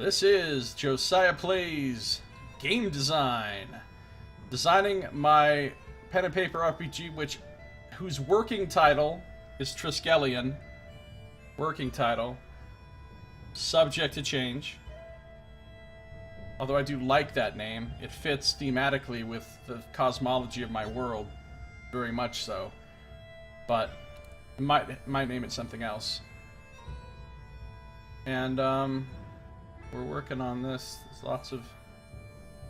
This is Josiah Plays Game Design. Designing my pen and paper RPG, whose working title is Triskelion. Working title. Subject to change. Although I do like that name. It fits thematically with the cosmology of my world. Very much so. But might name it something else. And we're working on this. There's lots of...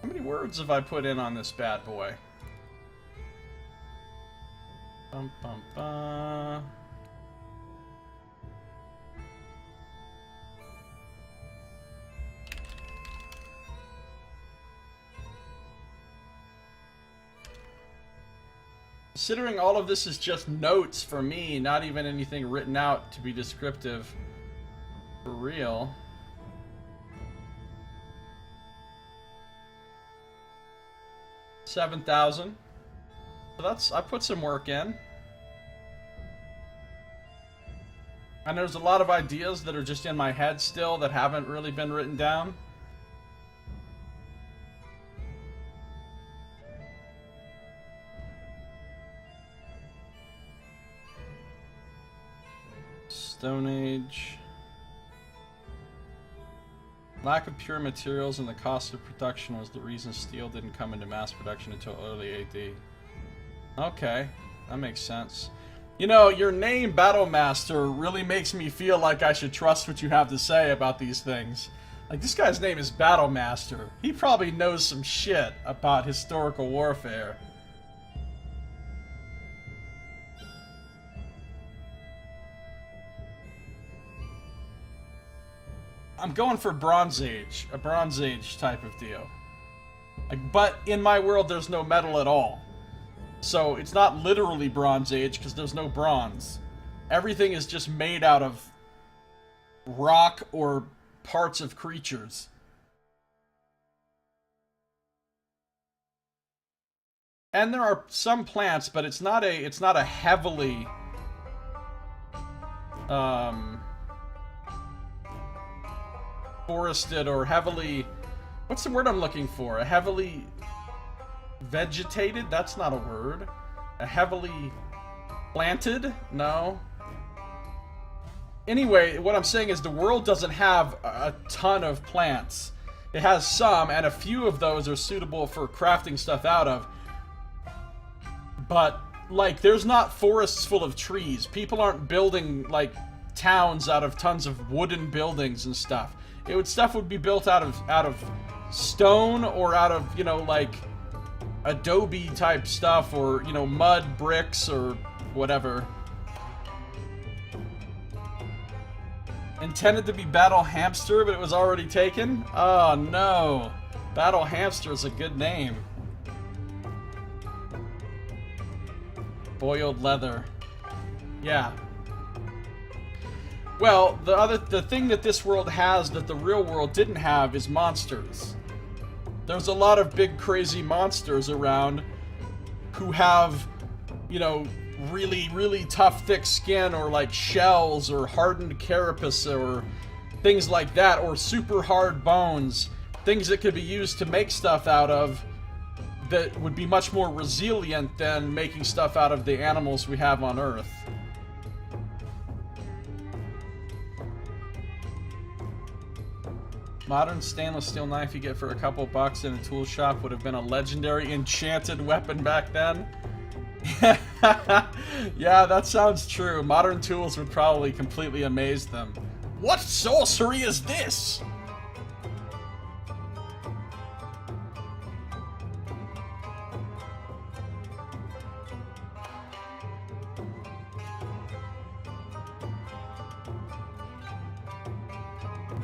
How many words have I put in on this bad boy? Bum, bum, bum. Considering all of this is just notes for me, not even anything written out to be descriptive for real. $7,000. So I put some work in. And there's a lot of ideas that are just in my head still that haven't really been written down. Stone Age. Lack of pure materials and the cost of production was the reason steel didn't come into mass production until early AD. Okay, that makes sense. You know, your name, Battlemaster, really makes me feel like I should trust what you have to say about these things. Like, this guy's name is Battlemaster. He probably knows some shit about historical warfare. I'm going for Bronze Age, a Bronze Age type of deal. Like, but in my world, there's no metal at all. So it's not literally Bronze Age because there's no bronze. Everything is just made out of rock or parts of creatures. And there are some plants, but it's not a heavily forested or heavily, what's the word I'm looking for? A heavily vegetated? That's not a word. A heavily planted? No. Anyway, what I'm saying is the world doesn't have a ton of plants. It has some, and a few of those are suitable for crafting stuff out of. But, like, there's not forests full of trees. People aren't building, like, towns out of tons of wooden buildings and stuff. Stuff would be built out of stone or out of, you know, like adobe type stuff or, you know, mud bricks or whatever. Intended to be Battle Hamster, but it was already taken? Oh no. Battle Hamster is a good name. Boiled leather. Yeah. Well, the thing that this world has that the real world didn't have is monsters. There's a lot of big crazy monsters around who have, you know, really, really tough, thick skin or like shells or hardened carapace or things like that, or super hard bones. Things that could be used to make stuff out of that would be much more resilient than making stuff out of the animals we have on Earth. Modern stainless steel knife you get for a couple bucks in a tool shop would have been a legendary enchanted weapon back then. Yeah, that sounds true. Modern tools would probably completely amaze them. What sorcery is this?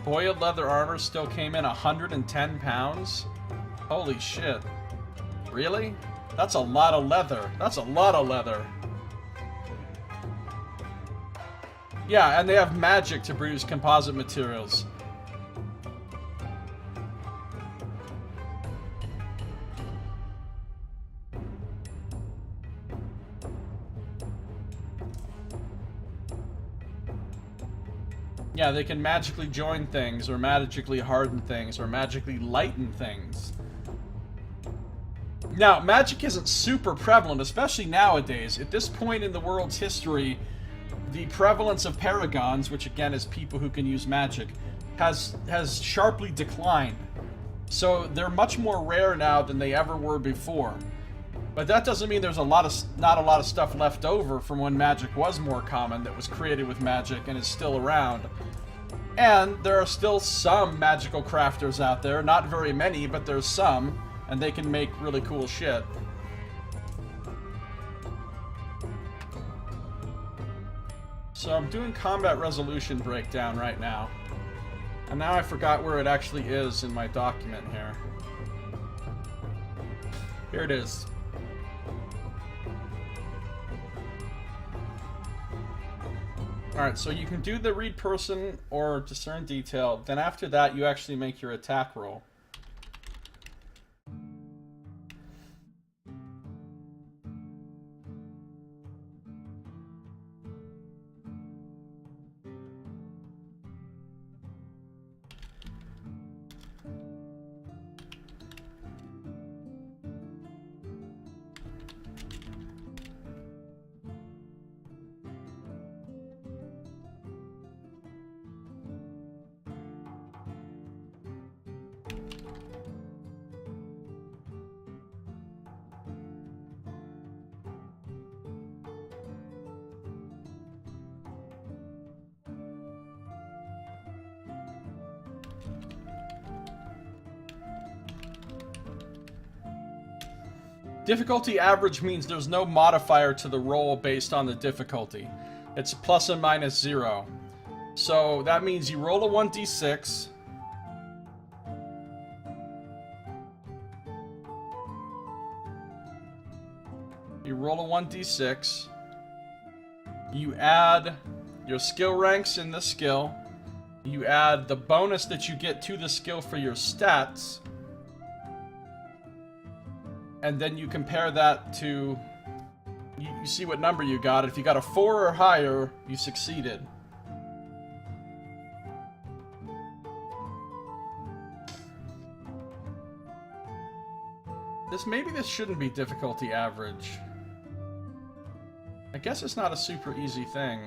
Boiled leather armor still came in 110 pounds? Holy shit. Really? That's a lot of leather. That's a lot of leather. Yeah, and they have magic to produce composite materials. Yeah, they can magically join things, or magically harden things, or magically lighten things. Now, magic isn't super prevalent, especially nowadays. At this point in the world's history, the prevalence of paragons, which again is people who can use magic, has sharply declined. So they're much more rare now than they ever were before. But that doesn't mean there's not a lot of stuff left over from when magic was more common that was created with magic and is still around. And there are still some magical crafters out there, not very many, but there's some, and they can make really cool shit. So I'm doing combat resolution breakdown right now. And now I forgot where it actually is in my document here. Here it is. Alright, so you can do the read person or discern detail. Then after that, you actually make your attack roll. Difficulty average means there's no modifier to the roll based on the difficulty. It's plus and minus 0. So that means you roll a 1d6. You roll a 1d6. You add your skill ranks in the skill. You add the bonus that you get to the skill for your stats. And then you compare that to, you see what number you got. If you got a 4 or higher, you succeeded. Maybe this shouldn't be difficulty average. I guess it's not a super easy thing.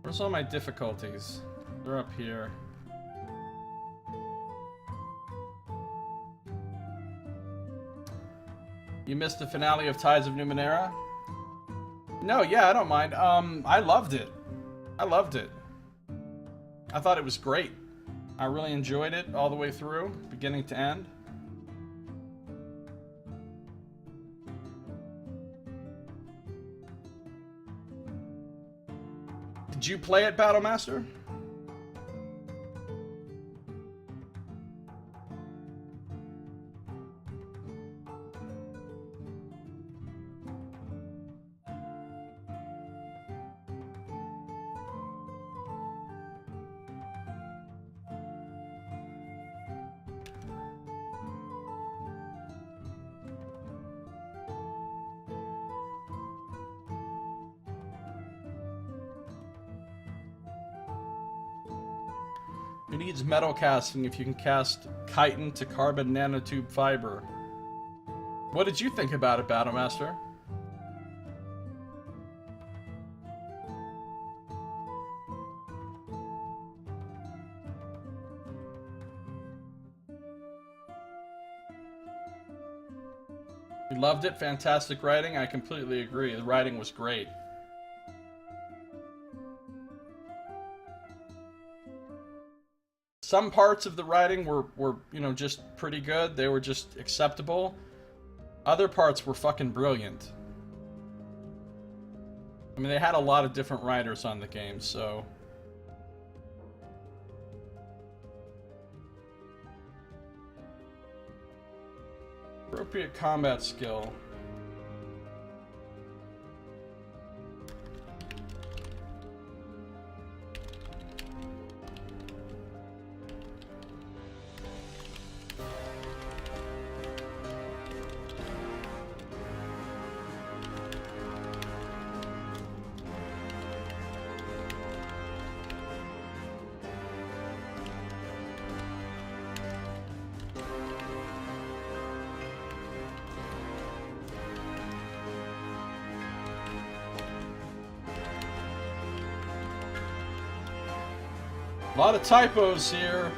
Where's all my difficulties? They're up here. You missed the finale of Tides of Numenera? No, yeah, I don't mind. I loved it. I loved it. I thought it was great. I really enjoyed it all the way through, beginning to end. Did you play it, Battlemaster? Who needs metal casting if you can cast chitin to carbon nanotube fiber? What did you think about it, Battlemaster? You loved it? Fantastic writing? I completely agree. The writing was great. Some parts of the writing were, you know, just pretty good. They were just acceptable. Other parts were fucking brilliant. I mean, they had a lot of different writers on the game, so... Appropriate combat skill. A lot of typos here.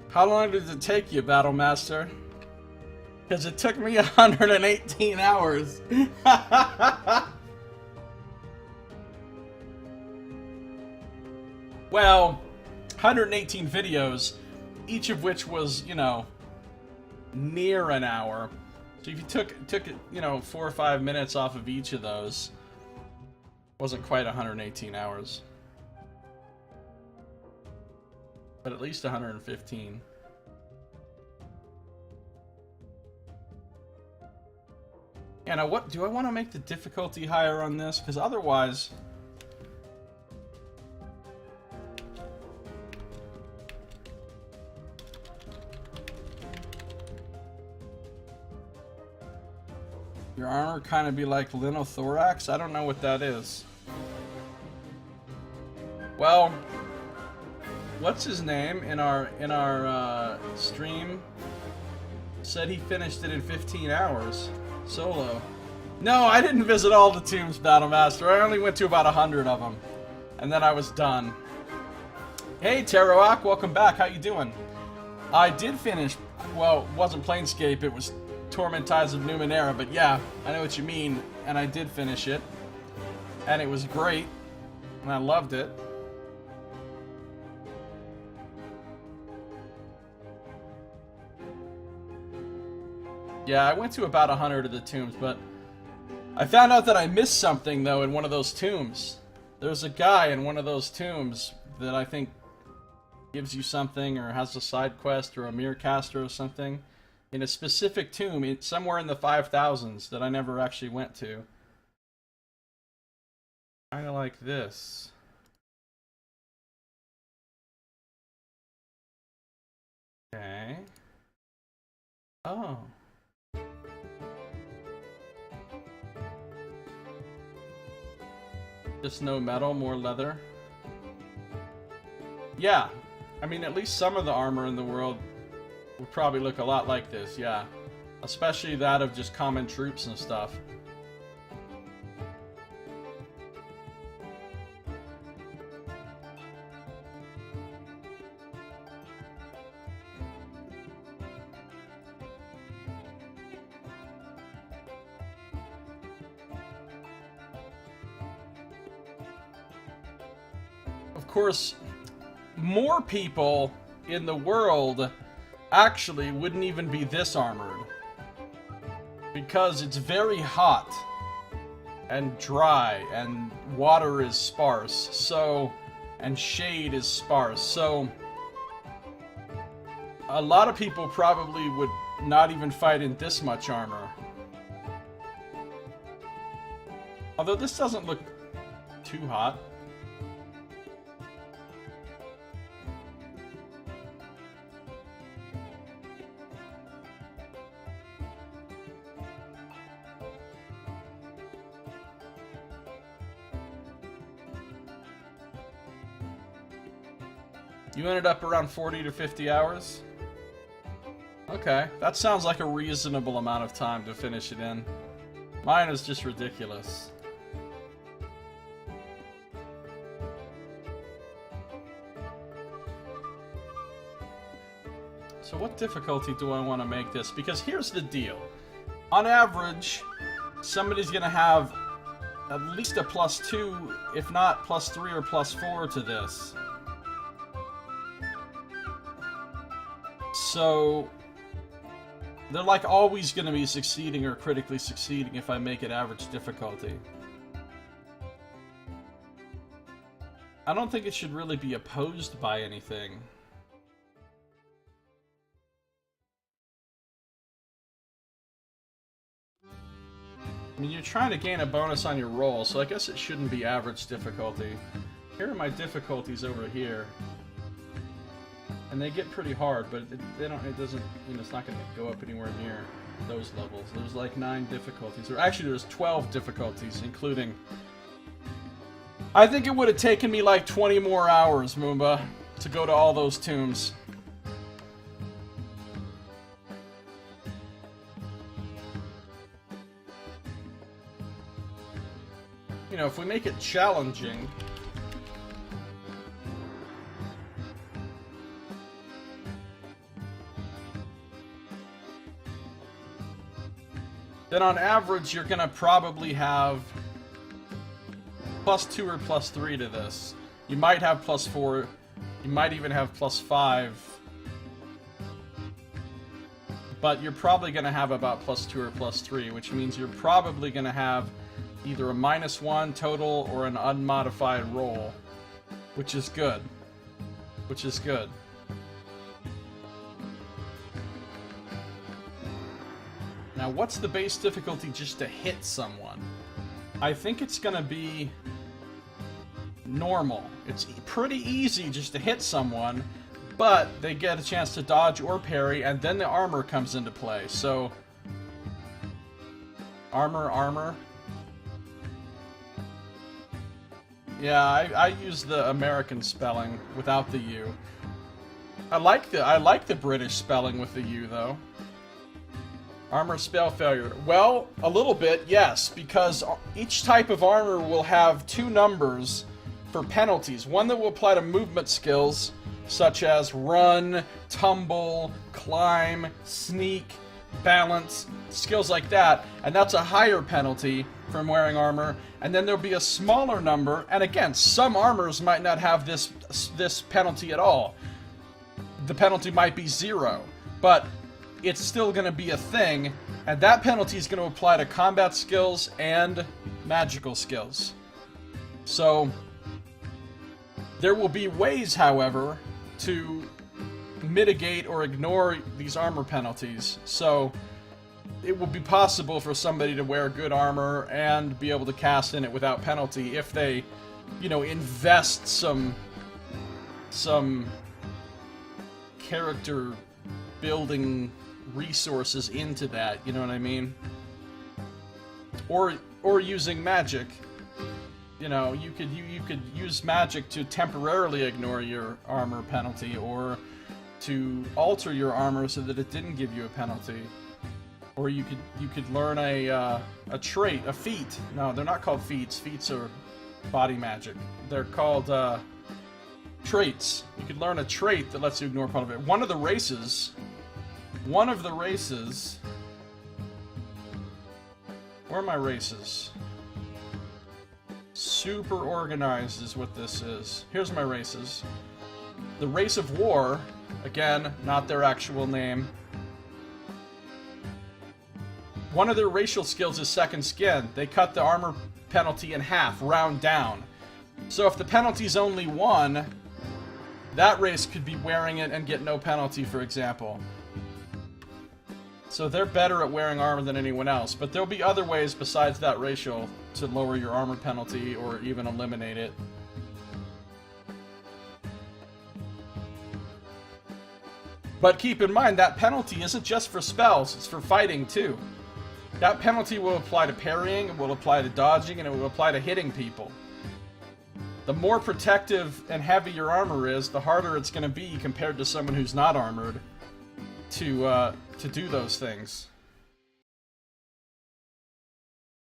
How long did it take you, Battle Master? Because it took me 118 hours. Well, 118 videos, each of which was, you know, near an hour. So if you took you know, 4 or 5 minutes off of each of those, wasn't quite 118 hours. But at least 115. Yeah, now what, do I want to make the difficulty higher on this? Because otherwise... Your armor kind of be like linothorax? I don't know what that is. Well... What's his name in our stream said he finished it in 15 hours solo. No, I didn't visit all the tombs, Battlemaster. I only went to about 100 of them, and then I was done. Hey, Teroak, welcome back. How you doing? I did finish. Well, it wasn't Planescape. It was Torment Tides of Numenera. But yeah, I know what you mean, and I did finish it, and it was great, and I loved it. Yeah, I went to about 100 of the tombs, but I found out that I missed something, though, in one of those tombs. There's a guy in one of those tombs that I think gives you something, or has a side quest, or a mirror caster or something, in a specific tomb, somewhere in the 5,000s, that I never actually went to. Kind of like this. Okay. Oh. Just no metal, more leather. Yeah. I mean, at least some of the armor in the world would probably look a lot like this, yeah. Especially that of just common troops and stuff. Of course, more people in the world actually wouldn't even be this armored, because it's very hot and dry and water is sparse, so, and shade is sparse, so a lot of people probably would not even fight in this much armor. Although this doesn't look too hot. You ended up around 40 to 50 hours? Okay, that sounds like a reasonable amount of time to finish it in. Mine is just ridiculous. So what difficulty do I want to make this? Because here's the deal. On average, somebody's going to have at least a +2, if not +3 or +4 to this. So, they're like always going to be succeeding or critically succeeding if I make it average difficulty. I don't think it should really be opposed by anything. I mean, you're trying to gain a bonus on your roll, so I guess it shouldn't be average difficulty. Here are my difficulties over here. And they get pretty hard, but it doesn't, you know, it's not going to go up anywhere near those levels. There's like 9 difficulties, or actually there's 12 difficulties, including... I think it would have taken me like 20 more hours, Moomba, to go to all those tombs. you know, if we make it challenging, then on average you're gonna probably have +2 or +3 to this. You might have +4, you might even have +5, but you're probably gonna have about +2 or +3, which means you're probably gonna have either a -1 total or an unmodified roll, which is good. Which is good. Now, what's the base difficulty just to hit someone? I think it's gonna be normal. It's pretty easy just to hit someone, but they get a chance to dodge or parry, and then the armor comes into play. So, armor. Yeah, I use the American spelling without the U. I like the British spelling with the U though. Armor spell failure. Well, a little bit, yes, because each type of armor will have 2 numbers for penalties. One that will apply to movement skills, such as run, tumble, climb, sneak, balance, skills like that, and that's a higher penalty from wearing armor. And then there'll be a smaller number, and again, some armors might not have this penalty at all. The penalty might be 0, but it's still going to be a thing, and that penalty is going to apply to combat skills and magical skills. So, there will be ways, however, to mitigate or ignore these armor penalties. So, it will be possible for somebody to wear good armor and be able to cast in it without penalty if they, you know, invest some character building resources into that, you know what I mean? Or using magic. You know, you could use magic to temporarily ignore your armor penalty, or to alter your armor so that it didn't give you a penalty. Or you could learn a trait, a feat. No, they're not called feats. Feats are body magic. They're called traits. You could learn a trait that lets you ignore part of it. One of the races, where are my races? Super organized is what this is. Here's my races. The race of war, again, not their actual name. One of their racial skills is second skin. They cut the armor penalty in half, round down. So if the penalty's only 1, that race could be wearing it and get no penalty, for example. So they're better at wearing armor than anyone else, but there'll be other ways besides that racial to lower your armor penalty or even eliminate it. But keep in mind, that penalty isn't just for spells, it's for fighting too. That penalty will apply to parrying, it will apply to dodging, and it will apply to hitting people. The more protective and heavy your armor is, the harder it's going to be compared to someone who's not armored to do those things.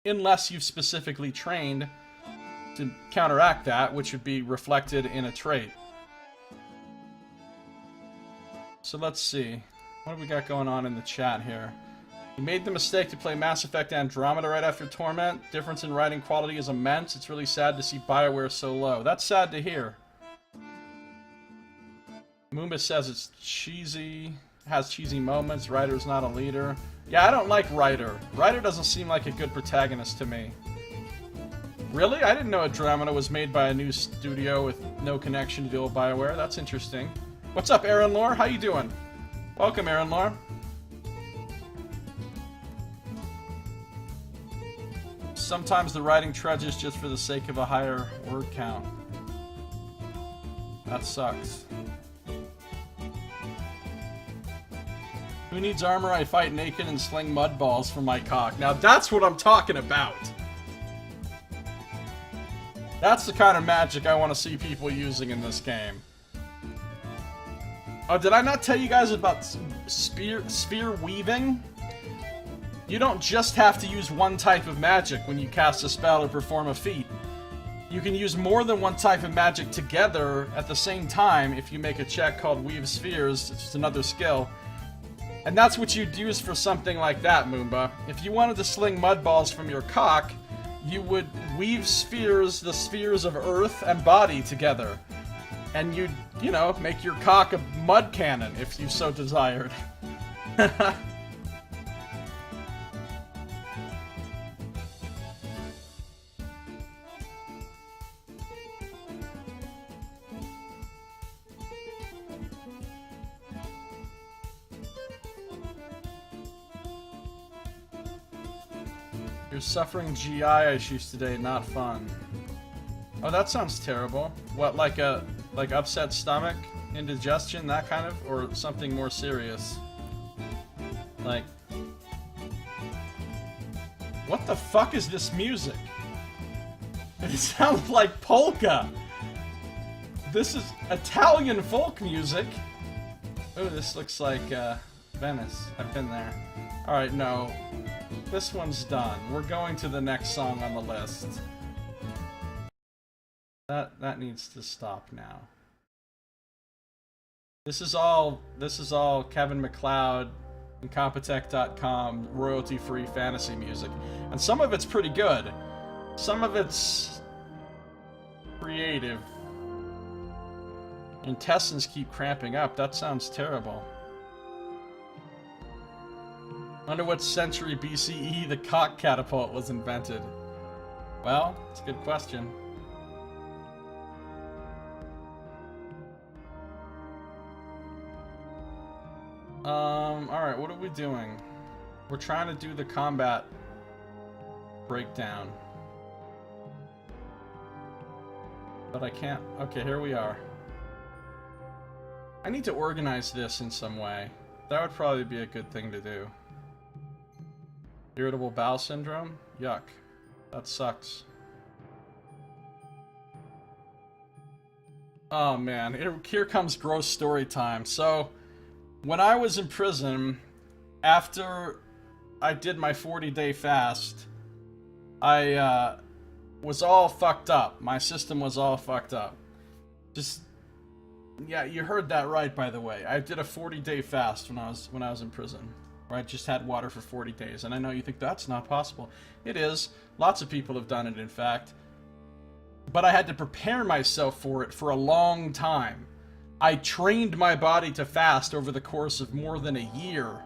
Unless you've specifically trained to counteract that, which would be reflected in a trait. So let's see. What do we got going on in the chat here? You made the mistake to play Mass Effect Andromeda right after Torment. Difference in writing quality is immense. It's really sad to see BioWare so low. That's sad to hear. Moomba says it's cheesy, has cheesy moments. Ryder's not a leader. Yeah, I don't like Ryder. Ryder doesn't seem like a good protagonist to me. Really? I didn't know Andromeda was made by a new studio with no connection to the old BioWare. That's interesting. What's up, Aaron Lore? How you doing? Welcome, Aaron Lore. Sometimes the writing trudges just for the sake of a higher word count. That sucks. Who needs armor? I fight naked and sling mud balls from my cock. Now that's what I'm talking about. That's the kind of magic I want to see people using in this game. Oh, did I not tell you guys about spear weaving? You don't just have to use one type of magic when you cast a spell or perform a feat. You can use more than one type of magic together at the same time if you make a check called Weave Spheres. It's just another skill. And that's what you'd use for something like that, Moomba. If you wanted to sling mud balls from your cock, you would weave spheres, the spheres of earth and body together. And you'd, you know, make your cock a mud cannon if you so desired. You're suffering GI issues today, not fun. Oh, that sounds terrible. What, like upset stomach, indigestion, that kind of, or something more serious? Like, what the fuck is this music? It sounds like polka. This is Italian folk music. Oh, this looks like Venice. I've been there. All right, no. This one's done. We're going to the next song on the list. That needs to stop now. This is all Kevin MacLeod, Incompetech.com, royalty-free fantasy music. And some of it's pretty good. Some of it's creative. Intestines keep cramping up. That sounds terrible. Under what century BCE the cock catapult was invented? Well, it's a good question. Alright, what are we doing? We're trying to do the combat breakdown. But I can't. Okay, here we are. I need to organize this in some way. That would probably be a good thing to do. Irritable bowel syndrome? Yuck. That sucks. Oh man, here comes gross story time. So, when I was in prison, after I did my 40-day fast, I was all fucked up. My system was all fucked up. Just, yeah, you heard that right, by the way. I did a 40-day fast when I was in prison. Where I just had water for 40 days. And I know you think that's not possible. It is. Lots of people have done it, in fact. But I had to prepare myself for it for a long time. I trained my body to fast over the course of more than a year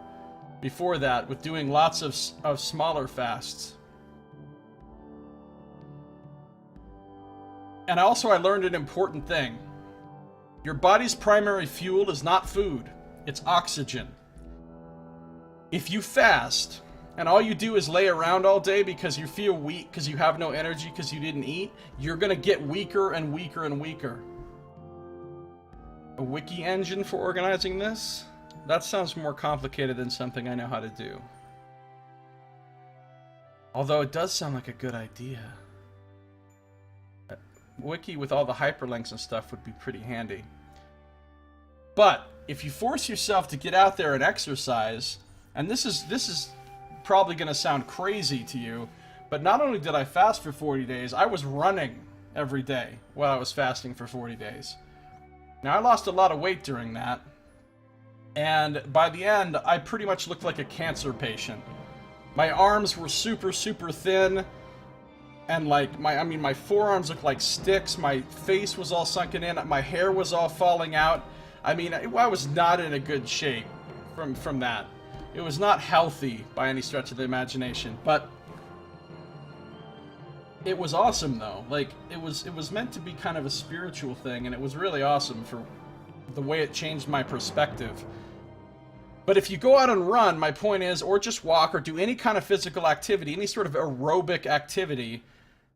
before that, with doing lots of smaller fasts. And also I learned an important thing. Your body's primary fuel is not food, it's oxygen. If you fast, and all you do is lay around all day because you feel weak, because you have no energy, because you didn't eat, you're gonna get weaker and weaker and weaker. A wiki engine for organizing this? That sounds more complicated than something I know how to do. Although it does sound like a good idea. A wiki with all the hyperlinks and stuff would be pretty handy. But if you force yourself to get out there and exercise, and this is probably going to sound crazy to you, but not only did I fast for 40 days, I was running every day while I was fasting for 40 days. Now, I lost a lot of weight during that, and by the end, I pretty much looked like a cancer patient. My arms were super, super thin, and like, my forearms looked like sticks, my face was all sunken in, my hair was all falling out. I mean, I was not in a good shape from that. It was not healthy by any stretch of the imagination, but it was awesome though. Like, it was meant to be kind of a spiritual thing, and it was really awesome for the way it changed my perspective. But if you go out and run, my point is, or just walk or do any kind of physical activity, any sort of aerobic activity,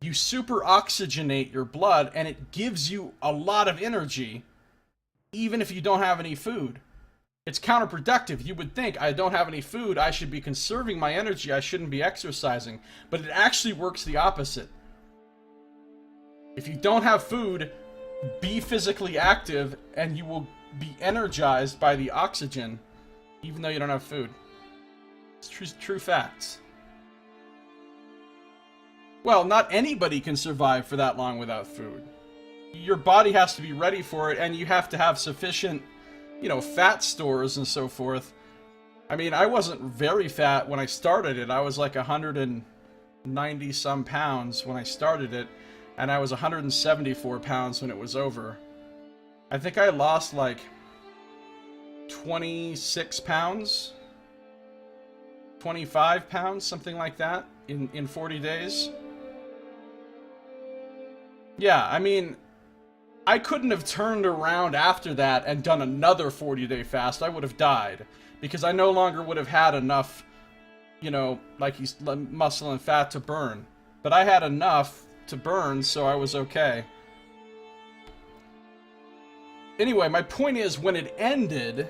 you super oxygenate your blood, and it gives you a lot of energy, even if you don't have any food. It's counterproductive. You would think, I don't have any food, I should be conserving my energy, I shouldn't be exercising. But it actually works the opposite. If you don't have food, be physically active, and you will be energized by the oxygen, even though you don't have food. It's true facts. Well, not anybody can survive for that long without food. Your body has to be ready for it, and you have to have sufficient, you know, fat stores and so forth. I mean, I wasn't very fat when I started it. I was like 190 some pounds when I started it, and I was 174 pounds when it was over. I think I lost like 26 pounds, 25 pounds, something like that, in 40 days. Yeah, I mean, I couldn't have turned around after that and done another 40-day fast. I would have died, because I no longer would have had enough, you know, like muscle and fat to burn. But I had enough to burn, so I was okay. Anyway, my point is, when it ended,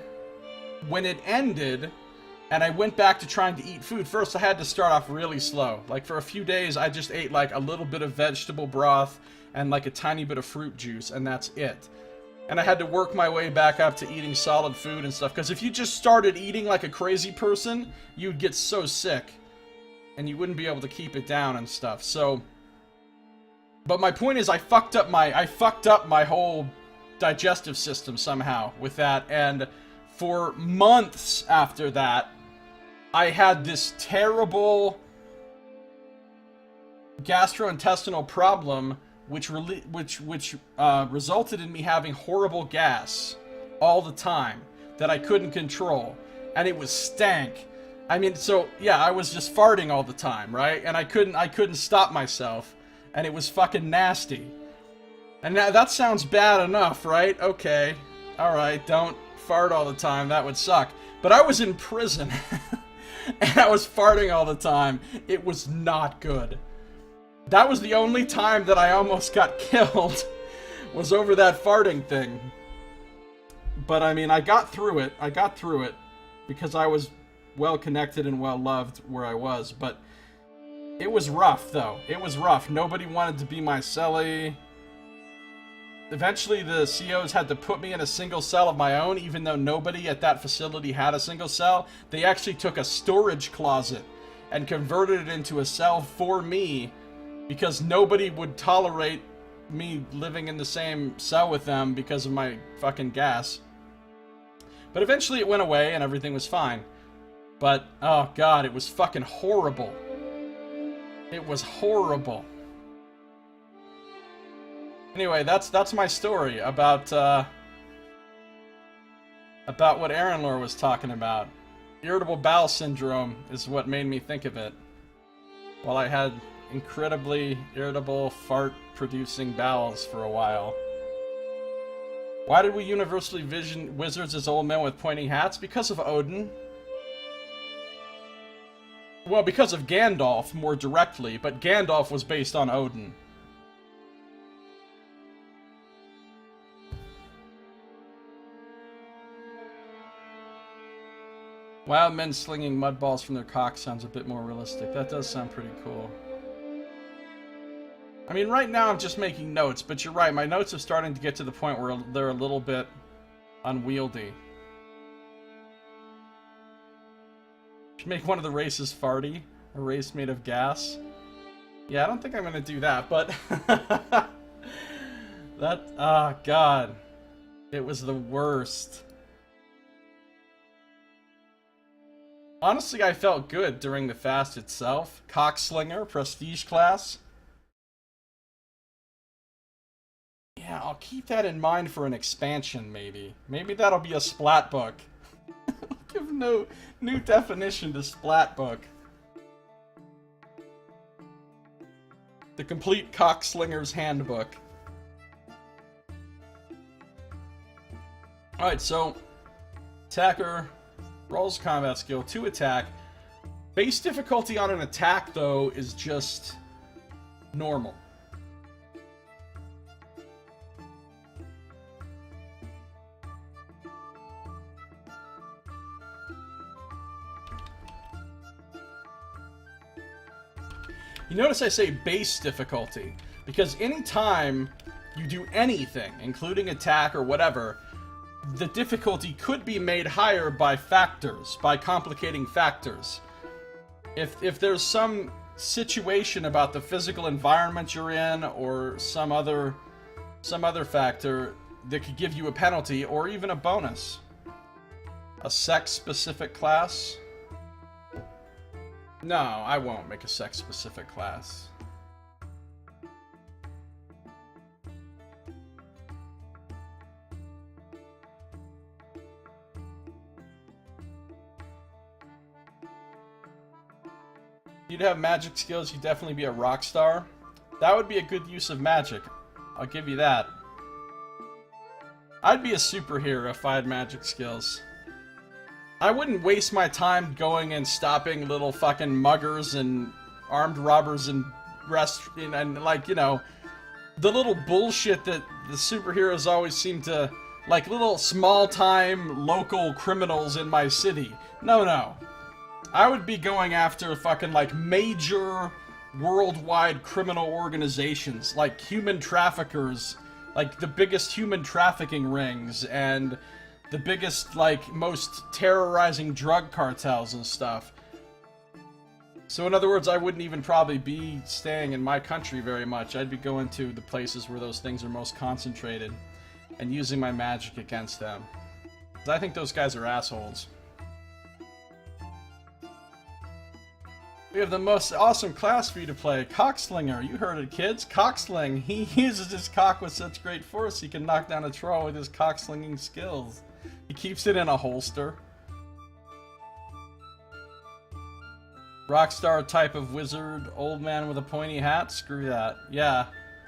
and I went back to trying to eat food, first I had to start off really slow. Like, for a few days, I just ate like a little bit of vegetable broth and like a tiny bit of fruit juice, and that's it. And I had to work my way back up to eating solid food and stuff, because if you just started eating like a crazy person, you'd get so sick, and you wouldn't be able to keep it down and stuff. So, but my point is, I fucked up my whole digestive system somehow with that, and for months after that, I had this terrible gastrointestinal problem, which resulted in me having horrible gas all the time that I couldn't control, and it was stank. I mean, so yeah, I was just farting all the time, right? And I couldn't stop myself, and it was fucking nasty. And that sounds bad enough, right? Okay, all right, don't fart all the time. That would suck. But I was in prison, and I was farting all the time. It was not good. That was the only time that I almost got killed, was over that farting thing. But I mean, I got through it. Because I was well connected and well loved where I was. But it was rough, though. It was rough. Nobody wanted to be my cellie. Eventually, the COs had to put me in a single cell of my own, even though nobody at that facility had a single cell. They actually took a storage closet and converted it into a cell for me, because nobody would tolerate me living in the same cell with them because of my fucking gas. But eventually it went away and everything was fine. But, oh god, it was fucking horrible. It was horrible. Anyway, that's my story about what Aaron Lore was talking about. Irritable bowel syndrome is what made me think of it. While I had incredibly irritable, fart-producing bowels for a while. Why did we universally vision wizards as old men with pointing hats? Because of Odin. Well, because of Gandalf, more directly, but Gandalf was based on Odin. Wild men slinging mud balls from their cock sounds a bit more realistic. That does sound pretty cool. I mean, right now I'm just making notes, but you're right, my notes are starting to get to the point where they're a little bit unwieldy. Should make one of the races farty, a race made of gas. Yeah, I don't think I'm gonna do that, but that, oh god, it was the worst. Honestly, I felt good during the fast itself. Cockslinger, prestige class. Yeah, I'll keep that in mind for an expansion, maybe. Maybe that'll be a splat book. Give no new definition to splat book. The complete Cockslinger's Handbook. Alright, so attacker rolls combat skill to attack. Base difficulty on an attack, though, is just normal. You notice I say base difficulty, because anytime you do anything, including attack or whatever, the difficulty could be made higher by factors, by complicating factors. If there's some situation about the physical environment you're in, or some other factor that could give you a penalty or even a bonus. A sex-specific class? No, I won't make a sex-specific class. You'd have magic skills, you'd definitely be a rock star. That would be a good use of magic. I'll give you that. I'd be a superhero if I had magic skills. I wouldn't waste my time going and stopping little fucking muggers and armed robbers and like, you know, the little bullshit that the superheroes always seem to, like little small-time local criminals in my city. No. I would be going after fucking like major worldwide criminal organizations, like human traffickers, like the biggest human trafficking rings, and the biggest, like, most terrorizing drug cartels and stuff. So in other words, I wouldn't even probably be staying in my country very much. I'd be going to the places where those things are most concentrated and using my magic against them. 'Cause I think those guys are assholes. We have the most awesome class for you to play. Cockslinger. You heard it, kids. Cocksling. He uses his cock with such great force he can knock down a troll with his cockslinging skills. He keeps it in a holster. Rockstar type of wizard. Old man with a pointy hat. Screw that. Yeah.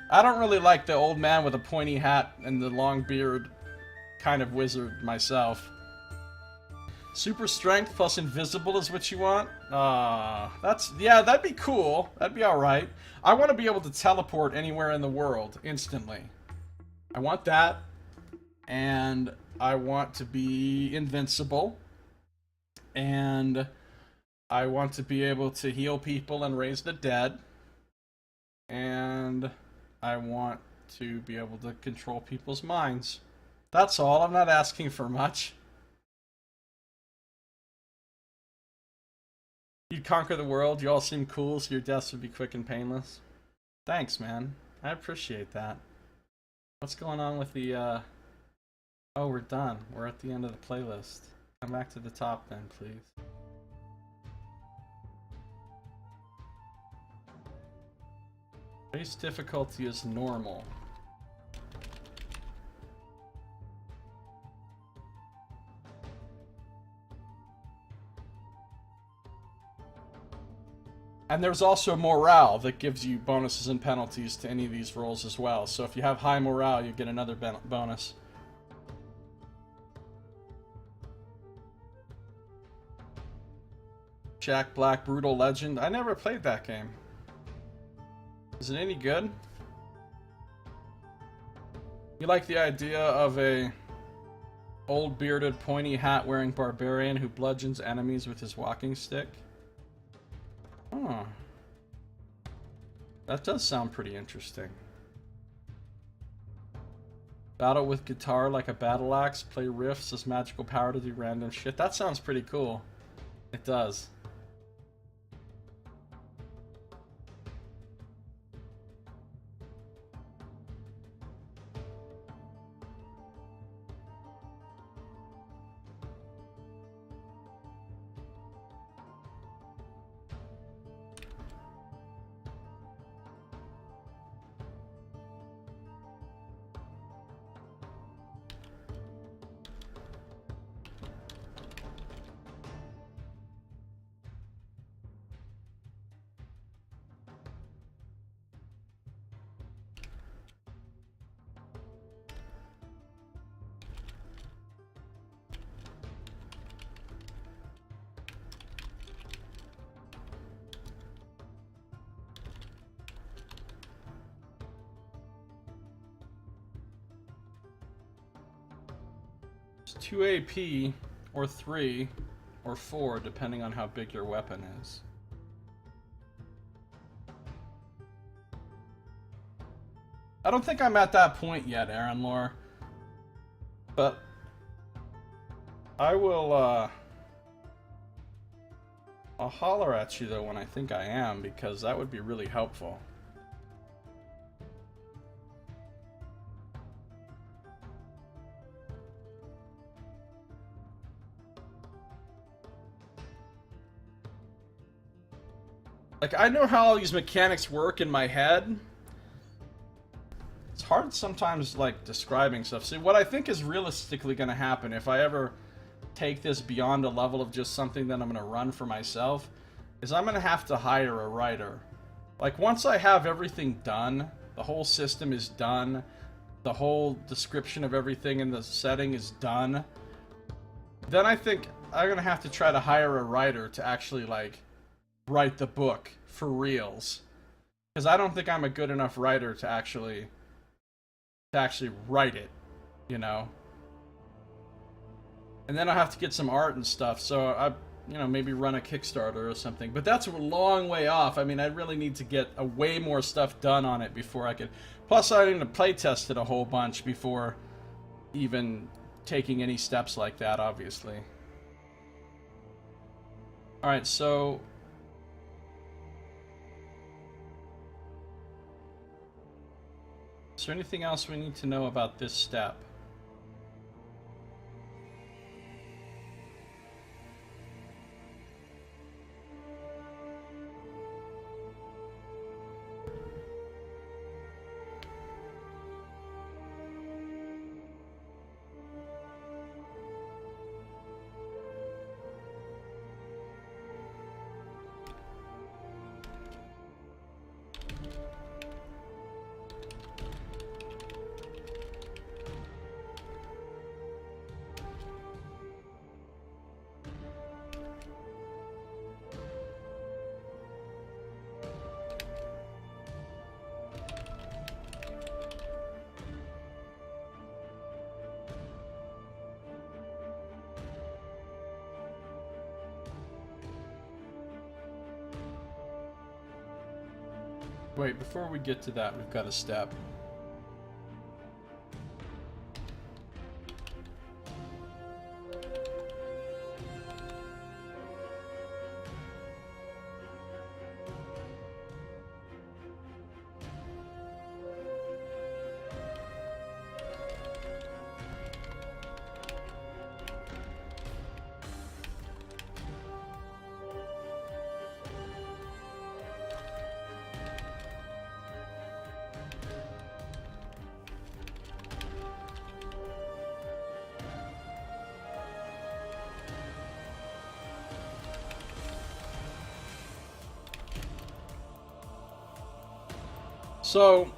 I don't really like the old man with a pointy hat and the long beard kind of wizard myself. Super strength plus invisible is what you want? Yeah, that'd be cool. That'd be alright. I want to be able to teleport anywhere in the world instantly. I want that. And I want to be invincible. And I want to be able to heal people and raise the dead. And I want to be able to control people's minds. That's all. I'm not asking for much. You'd conquer the world, you all seem cool, so your deaths would be quick and painless. Thanks, man. I appreciate that. What's going on with the, Oh, we're done. We're at the end of the playlist. Come back to the top then, please. Race difficulty is normal. And there's also morale that gives you bonuses and penalties to any of these rolls as well. So if you have high morale, you get another bonus. Jack Black Brutal Legend. I never played that game. Is it any good? You like the idea of a old bearded pointy hat wearing barbarian who bludgeons enemies with his walking stick? Oh. That does sound pretty interesting. Battle with guitar like a battle axe, play riffs as magical power to do random shit. That sounds pretty cool. It does. It's 2 AP, or 3, or 4, depending on how big your weapon is. I don't think I'm at that point yet, Aaron Lore. But I will, I'll holler at you though when I think I am, because that would be really helpful. Like, I know how all these mechanics work in my head. It's hard sometimes, like, describing stuff. See, what I think is realistically going to happen if I ever take this beyond a level of just something that I'm going to run for myself is I'm going to have to hire a writer. Like, once I have everything done, the whole system is done, the whole description of everything in the setting is done, then I think I'm going to have to try to hire a writer to actually, like, write the book for reals, because I don't think I'm a good enough writer to actually write it, you know. And then I'll have to get some art and stuff, so I, you know, maybe run a Kickstarter or something. But that's a long way off. I mean, I really need to get a way more stuff done on it before I could. Plus, I need to play test it a whole bunch before even taking any steps like that, obviously. All right, so is there anything else we need to know about this step? Wait, before we get to that, we've got a step. So,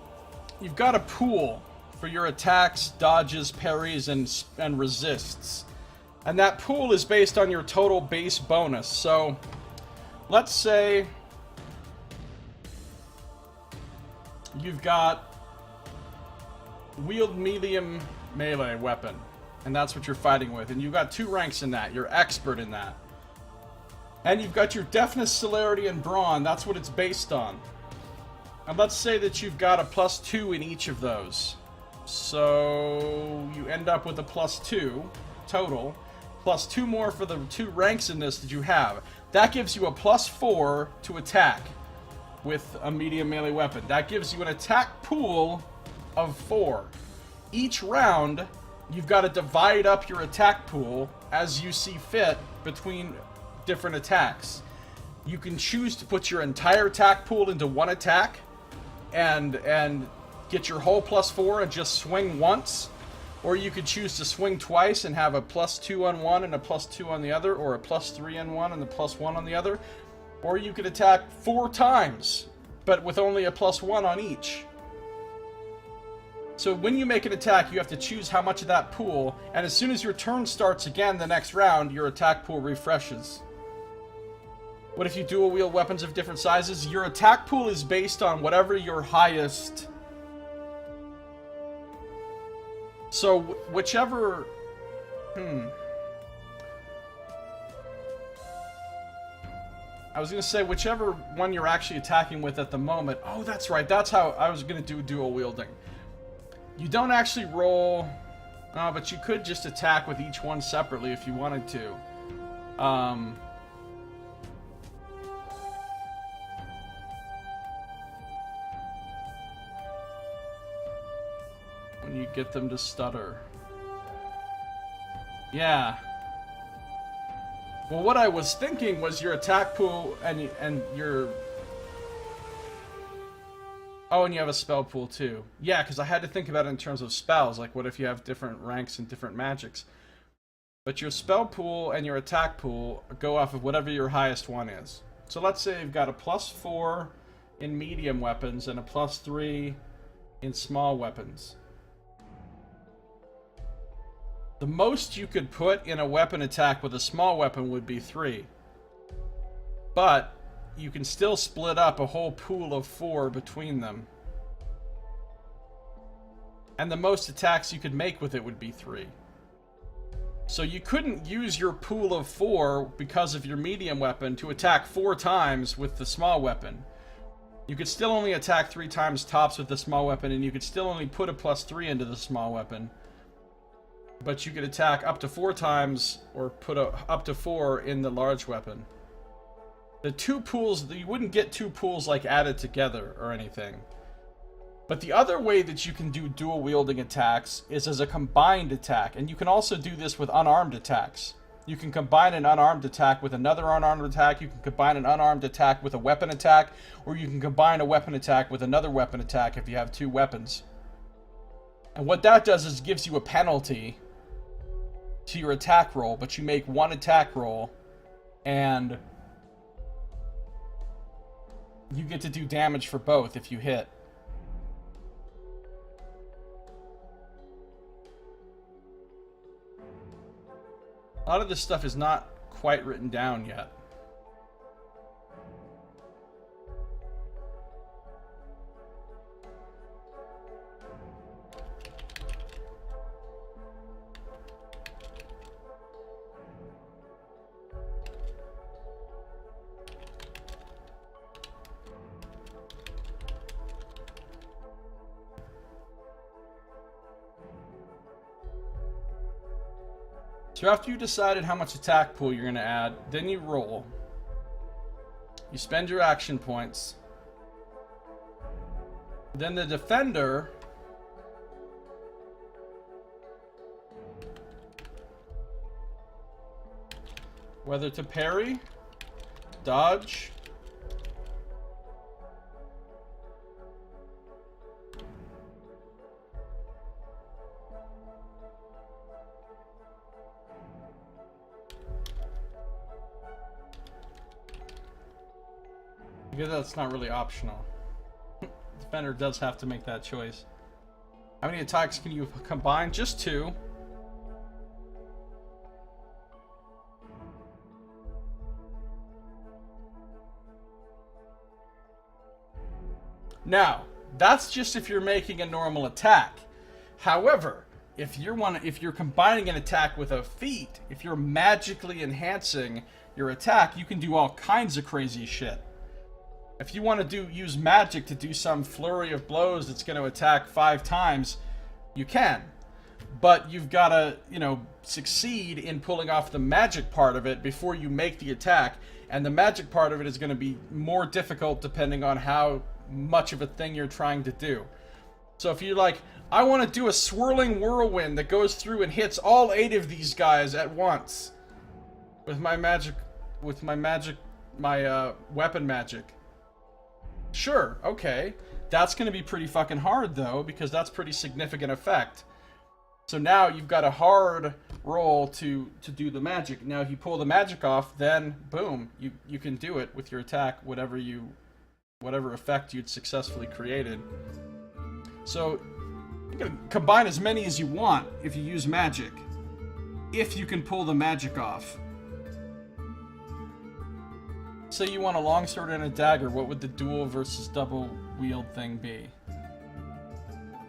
you've got a pool for your attacks, dodges, parries, and resists. And that pool is based on your total base bonus. So, let's say you've got wield medium melee weapon, and that's what you're fighting with. And you've got 2 ranks in that. You're expert in that. And you've got your deafness, celerity, and brawn. That's what it's based on. And let's say that you've got a +2 in each of those. So you end up with a +2 total, +2 more for the 2 ranks in this that you have. That gives you a +4 to attack with a medium melee weapon. That gives you an attack pool of 4. Each round, you've got to divide up your attack pool as you see fit between different attacks. You can choose to put your entire attack pool into one attack and get your whole +4 and just swing once, or you could choose to swing twice and have a +2 on one and a +2 on the other, or a +3 on one and a +1 on the other, or you could attack 4 times but with only a +1 on each. So when you make an attack, you have to choose how much of that pool, and as soon as your turn starts again the next round, your attack pool refreshes. What if you dual wield weapons of different sizes? Your attack pool is based on whatever your highest. So whichever. I was gonna say whichever one you're actually attacking with at the moment. Oh, that's right. That's how I was gonna do dual wielding. You don't actually roll. But you could just attack with each one separately if you wanted to. when you get them to stutter. Yeah. Well, what I was thinking was your attack pool and your... Oh, and you have a spell pool too. Yeah, because I had to think about it in terms of spells. Like, what if you have different ranks and different magics? But your spell pool and your attack pool go off of whatever your highest one is. So let's say you've got a +4 in medium weapons and a +3 in small weapons. The most you could put in a weapon attack with a small weapon would be 3. But you can still split up a whole pool of 4 between them. And the most attacks you could make with it would be 3. So you couldn't use your pool of 4 because of your medium weapon to attack 4 times with the small weapon. You could still only attack 3 times tops with the small weapon, and you could still only put a +3 into the small weapon. But you could attack up to 4 times, or put up to 4 in the large weapon. The 2 pools, you wouldn't get 2 pools like added together or anything. But the other way that you can do dual wielding attacks is as a combined attack, and you can also do this with unarmed attacks. You can combine an unarmed attack with another unarmed attack, you can combine an unarmed attack with a weapon attack, or you can combine a weapon attack with another weapon attack if you have 2 weapons. And what that does is gives you a penalty to your attack roll, but you make 1 attack roll, and you get to do damage for both if you hit. A lot of this stuff is not quite written down yet. So after you decided how much attack pool you're going to add, then you roll. You spend your action points. Then the defender whether to parry, dodge, because that's not really optional. Defender does have to make that choice. How many attacks can you combine? Just 2. Now, that's just if you're making a normal attack. However, if you're combining an attack with a feat, if you're magically enhancing your attack, you can do all kinds of crazy shit. If you want to use magic to do some flurry of blows that's going to attack 5 times, you can. But you've got to, succeed in pulling off the magic part of it before you make the attack. And the magic part of it is going to be more difficult depending on how much of a thing you're trying to do. So if you're like, I want to do a swirling whirlwind that goes through and hits all 8 of these guys at once with my weapon magic. Sure, okay. That's going to be pretty fucking hard, though, because that's pretty significant effect. So now you've got a hard roll to do the magic. Now, if you pull the magic off, then, boom, you can do it with your attack, whatever effect you'd successfully created. So, you can combine as many as you want if you use magic. If you can pull the magic off. Say you want a longsword and a dagger, what would the dual versus double wield thing be?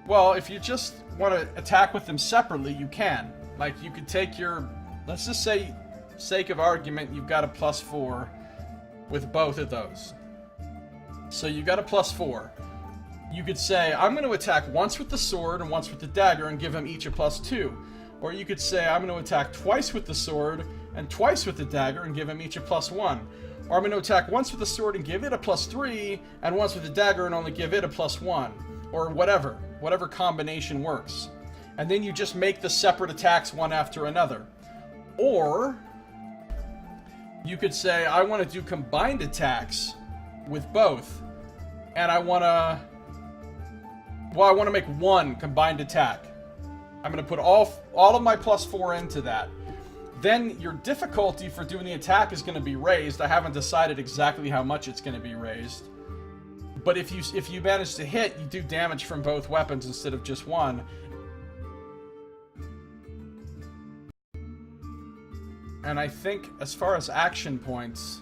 Well, if you just want to attack with them separately, you can. Like, you could take your... Let's just say, sake of argument, you've got a +4 with both of those. So you got a +4. You could say, I'm going to attack once with the sword and once with the dagger and give them each a +2. Or you could say, I'm going to attack twice with the sword and twice with the dagger and give them each a +1. Or I'm going to attack once with the sword and give it a +3, and once with the dagger and only give it a +1. or whatever combination works. And then you just make the separate attacks one after another. Or you could say, I want to do combined attacks with both, and I want to make one combined attack. I'm going to put all of my +4 into that. Then your difficulty for doing the attack is going to be raised. I haven't decided exactly how much it's going to be raised. But if you manage to hit, you do damage from both weapons instead of just one. And I think as far as action points,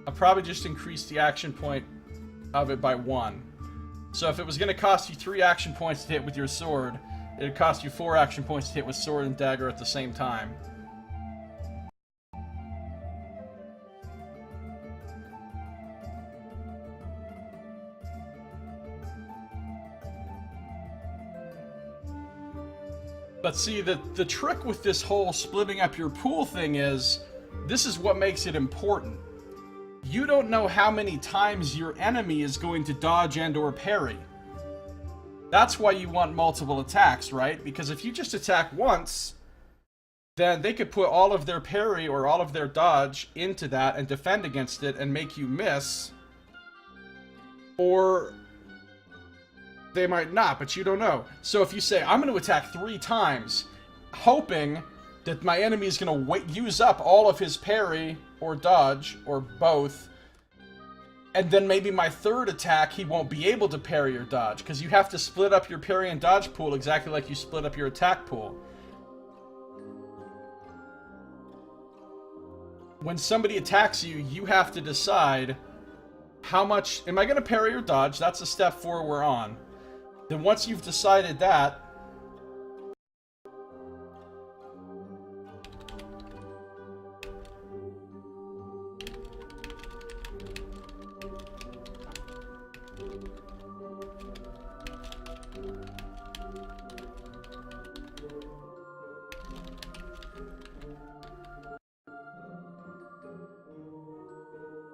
I'll probably just increase the action point of it by 1. So if it was going to cost you 3 action points to hit with your sword, it'd cost you 4 action points to hit with sword and dagger at the same time. But see, the trick with this whole splitting up your pool thing is, this is what makes it important. You don't know how many times your enemy is going to dodge and or parry. That's why you want multiple attacks, right? Because if you just attack once, then they could put all of their parry or all of their dodge into that and defend against it and make you miss. Or they might not, but you don't know. So if you say, I'm going to attack 3 times, hoping that my enemy is going to use up all of his parry or dodge, or both, and then maybe my 3rd attack he won't be able to parry or dodge, because you have to split up your parry and dodge pool exactly like you split up your attack pool. When somebody attacks you, you have to decide how much, am I going to parry or dodge? That's the step 4 we're on. Then once you've decided that,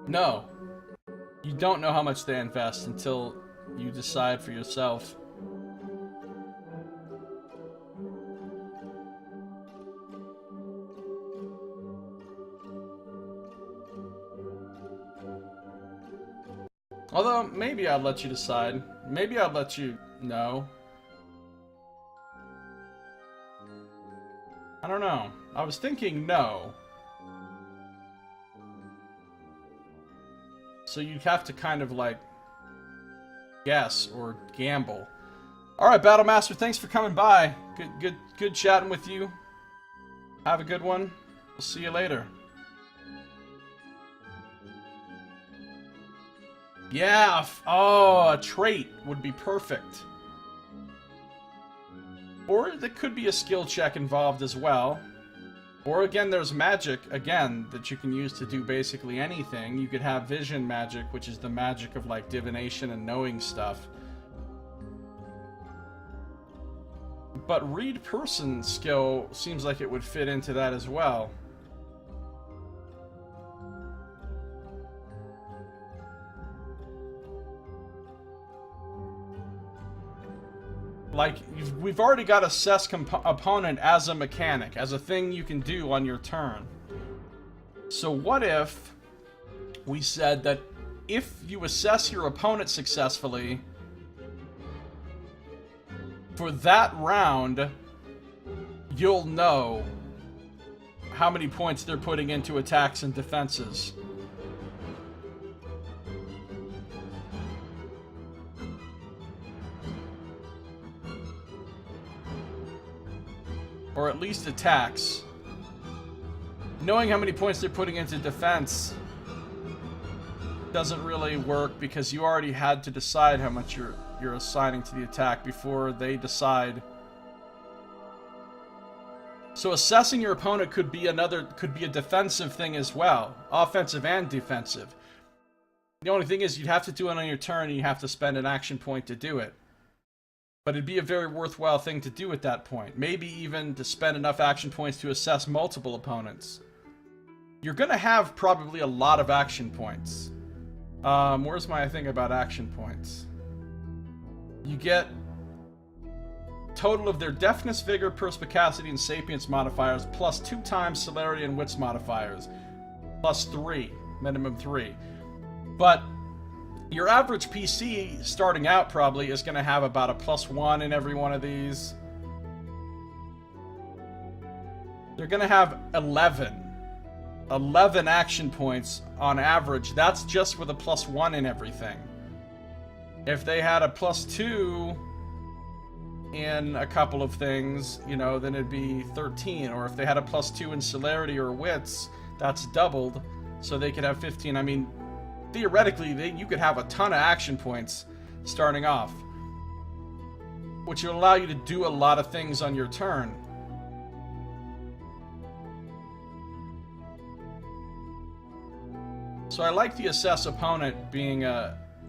no, you don't know how much they invest until you decide for yourself. Although, maybe I'd let you decide. Maybe I'd let you know. I don't know. I was thinking no. So you'd have to kind of like guess or gamble. Alright, Battlemaster, thanks for coming by. Good chatting with you. Have a good one. We'll see you later. Yeah, oh, a trait would be perfect. Or there could be a skill check involved as well. Or again, there's magic, again, that you can use to do basically anything. You could have vision magic, which is the magic of like divination and knowing stuff. But read person skill seems like it would fit into that as well. Like, we've already got assess opponent as a mechanic, as a thing you can do on your turn. So what if we said that if you assess your opponent successfully, for that round, you'll know how many points they're putting into attacks and defenses. Or at least attacks. Knowing how many points they're putting into defense doesn't really work because you already had to decide how much you're assigning to the attack before they decide. So assessing your opponent could be a defensive thing as well, offensive and defensive. The only thing is you'd have to do it on your turn and you have to spend an action point to do it. But it'd be a very worthwhile thing to do at that point. Maybe even to spend enough action points to assess multiple opponents. You're going to have probably a lot of action points. Where's my thing about action points? You get total of their deafness, vigor, perspicacity, and sapience modifiers, plus 2 times celerity and wits modifiers, plus 3, minimum 3. But your average PC starting out probably is going to have about a +1 in every one of these. They're going to have 11 action points on average. That's just with a +1 in everything. If they had a +2 in a couple of things, you know, then it'd be 13. Or if they had a +2 in celerity or wits, that's doubled, so they could have 15. I mean, theoretically, you could have a ton of action points starting off, which will allow you to do a lot of things on your turn. So I like the assess opponent being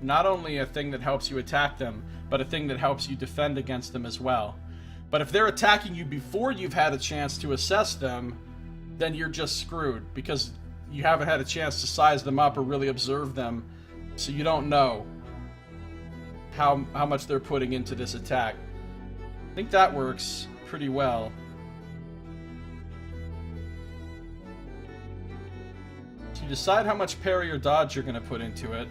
not only a thing that helps you attack them, but a thing that helps you defend against them as well. But if they're attacking you before you've had a chance to assess them, then you're just screwed, because you haven't had a chance to size them up or really observe them, so you don't know how much they're putting into this attack. I think that works pretty well. So you decide how much parry or dodge you're going to put into it.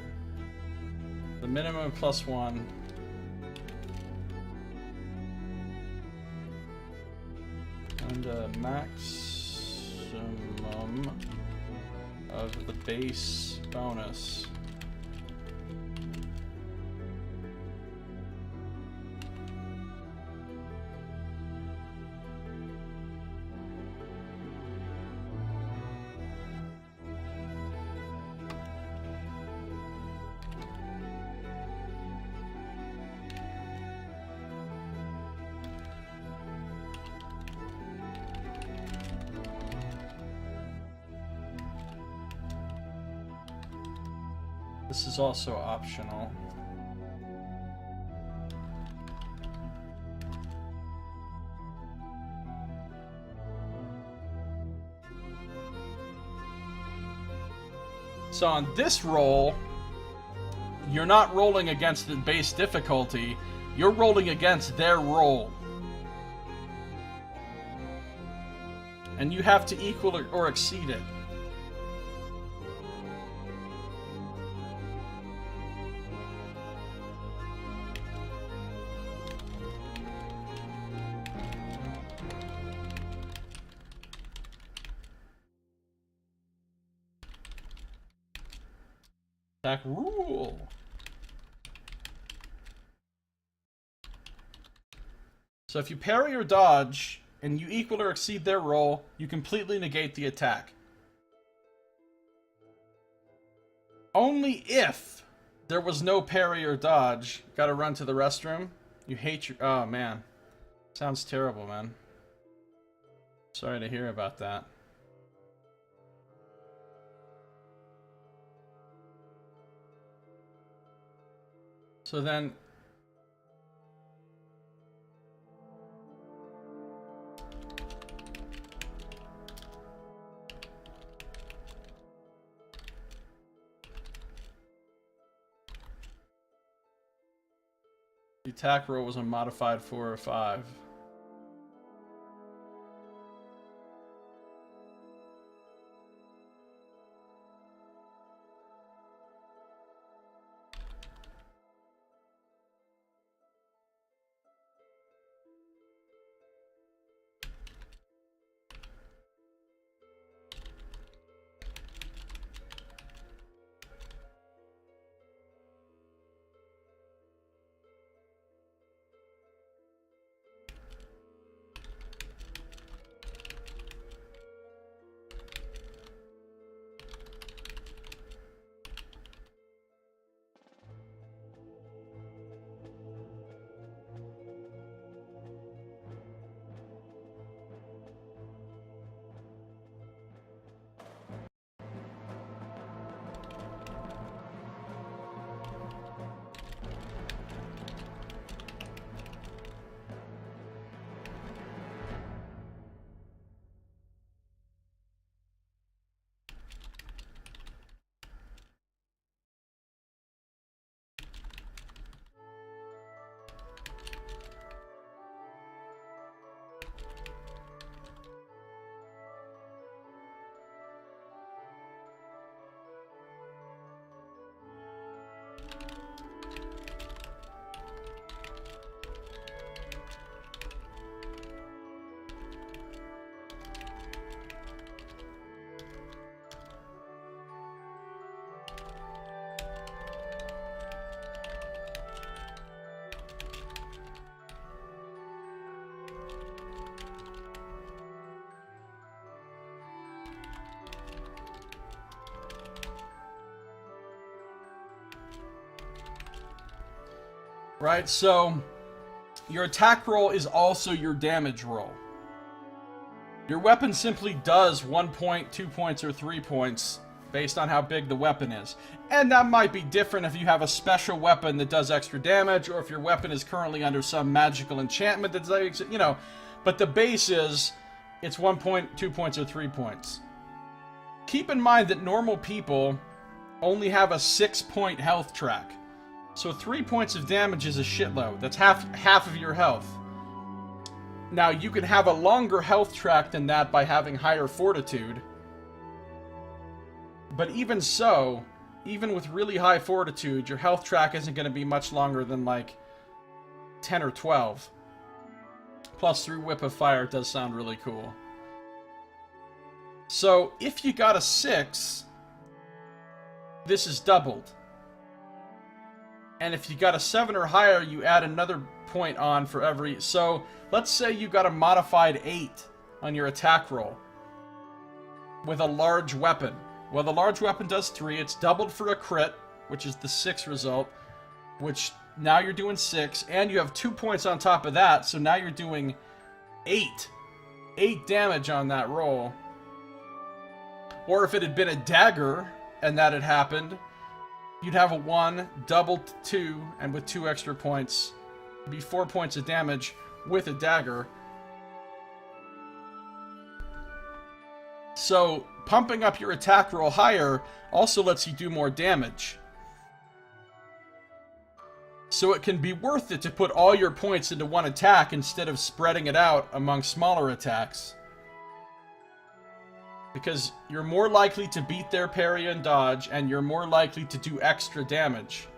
The minimum +1. And a maximum of the base bonus. This is also optional. So on this roll, you're not rolling against the base difficulty, you're rolling against their roll. And you have to equal or exceed it. Attack rule. So if you parry or dodge and you equal or exceed their roll, you completely negate the attack. Only if there was no parry or dodge. Gotta run to the restroom. You hate your... Oh, man. Sounds terrible, man. Sorry to hear about that. So then... the attack roll was a modified 4 or 5. Right, so your attack roll is also your damage roll. Your weapon simply does 1 point, 2 points, or 3 points based on how big the weapon is. And that might be different if you have a special weapon that does extra damage, or if your weapon is currently under some magical enchantment that's like, you know, but the base is it's 1 point, 2 points, or 3 points. Keep in mind that normal people only have a 6-point health track. So 3 points of damage is a shitload. That's half of your health. Now, you can have a longer health track than that by having higher fortitude. But even so, even with really high fortitude, your health track isn't going to be much longer than like 10 or 12. Plus 3 Whip of Fire does sound really cool. So, if you got a 6, this is doubled. And if you got a 7 or higher, you add another point on for every... So, let's say you got a modified 8 on your attack roll with a large weapon. Well, the large weapon does 3. It's doubled for a crit, which is the 6 result, which now you're doing 6. And you have 2 points on top of that, so now you're doing 8. 8 damage on that roll. Or if it had been a dagger and that had happened... You'd have a 1, doubled 2, and with 2 extra points, it'd be 4 points of damage with a dagger. So, pumping up your attack roll higher also lets you do more damage. So it can be worth it to put all your points into one attack instead of spreading it out among smaller attacks. Because you're more likely to beat their parry and dodge, and you're more likely to do extra damage.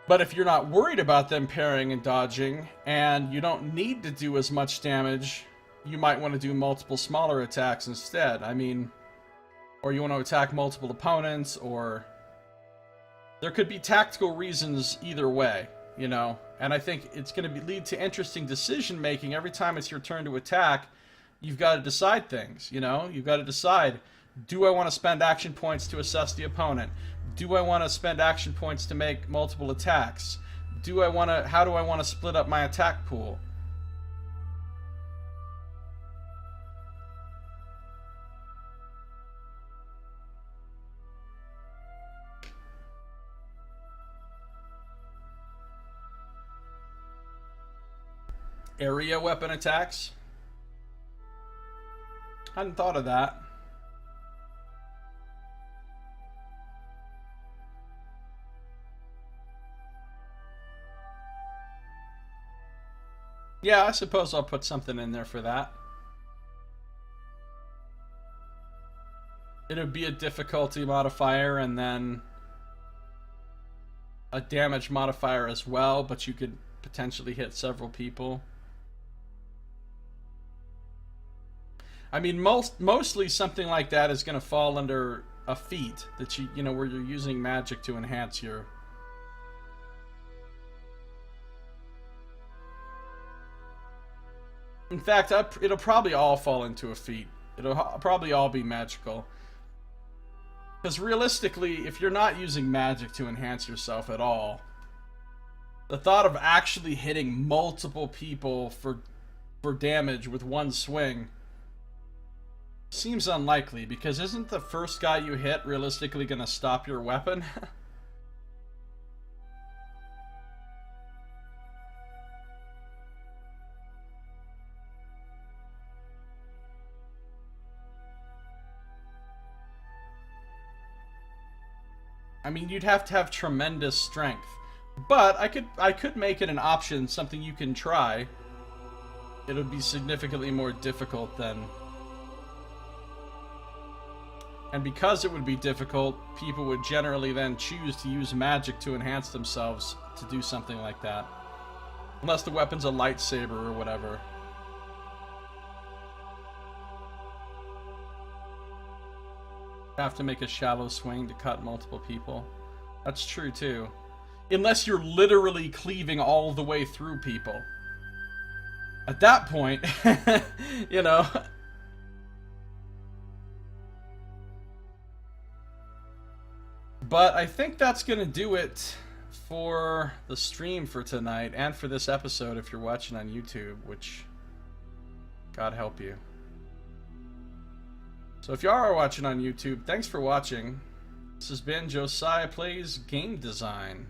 But if you're not worried about them parrying and dodging, and you don't need to do as much damage, you might want to do multiple smaller attacks instead. I mean, or you want to attack multiple opponents, or... There could be tactical reasons either way, you know? And I think it's going to lead to interesting decision-making every time it's your turn to attack. You've got to decide things, you know? You've got to decide, do I want to spend action points to assess the opponent? Do I want to spend action points to make multiple attacks? How do I want to split up my attack pool? Area weapon attacks? Hadn't thought of that. Yeah, I suppose I'll put something in there for that. It would be a difficulty modifier and then a damage modifier as well, but you could potentially hit several people. I mean, mostly something like that is going to fall under a feat that you know, where you're using magic to enhance your... In fact, it'll probably all fall into a feat. It'll probably all be magical. Because realistically, if you're not using magic to enhance yourself at all, the thought of actually hitting multiple people for damage with one swing seems unlikely, because isn't the first guy you hit realistically going to stop your weapon? I mean, you'd have to have tremendous strength. But I could make it an option, something you can try. It'll be significantly more difficult than And because it would be difficult, people would generally then choose to use magic to enhance themselves to do something like that. Unless the weapon's a lightsaber or whatever. Have to make a shallow swing to cut multiple people. That's true too. Unless you're literally cleaving all the way through people. At that point, you know. But I think that's gonna do it for the stream for tonight and for this episode if you're watching on YouTube, which God help you. So if you are watching on YouTube, thanks for watching. This has been Josiah Plays Game Design.